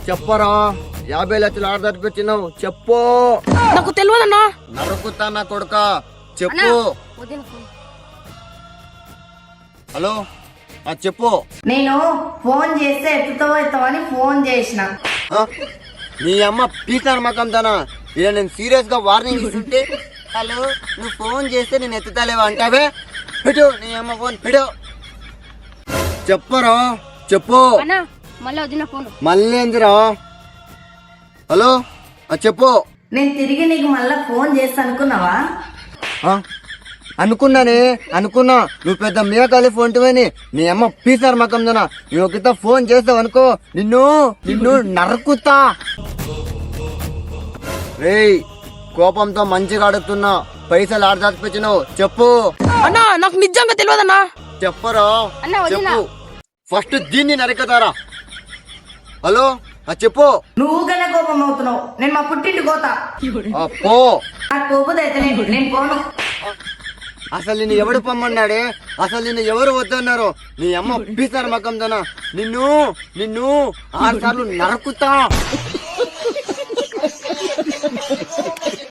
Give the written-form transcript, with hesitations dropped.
చెప్పరా 50 లక్షలు ఆడ తప్పించినావు చెప్పు. నాకు తెలియదన్నా. నరుకుతా నా కొడుక చెప్పు. హలో చెప్పు. నేను ఫోన్ చేస్తే ఎత్తుతావని ఫోన్ చేసిన. నీ అమ్మ పీసాను మకం తనా ఇలా నేను సీరియస్ గా వార్నింగ్ ఇస్తుంటే హలో నువ్వు ఫోన్ చేస్తే నేను ఎత్తుతాలేవా అంటావే. పెట్టు నీ అమ్మ ఫోన్ పెట్టు. చెప్పరా చెప్పు. మళ్ళీ ఏందిరా. హలో చెప్పు. నేను తిరిగి నీకు మళ్ళా ఫోన్ చేస్తా అనుకున్నావా? అనుకున్నా నువ్వు పెద్ద మేకాలి ఫోన్ టువని నీ అమ్మ పీసారు మకం తనా నువ్వు ఒక ఫోన్ చేస్తావు అనుకో నిన్ను నరుకుతా. రేయ్ కోపంతో మంచిగా అడుగుతున్నా పైసలు ఆడ దాచిపెచ్చినావు చెప్పు. అన్నా నాకు నిజంగా తెలియదన్నా. చెప్పరా చెప్పు. ఫస్ట్ దీన్ని నరకతారా. హలో చెప్పు. నువ్వు గనే కోపం అవుతున్నావు. నేను మా పుట్టింటి పోతా. పో. నాకు కోపదైతే నేను పోను. అసలు నిన్ను ఎవడు పొమ్మన్నాడే. అసలు నిన్ను ఎవరు వద్దన్నారు. నీ అమ్మ పీసారు మకం తనా నిన్ను 6 సార్లు నరుకుతా.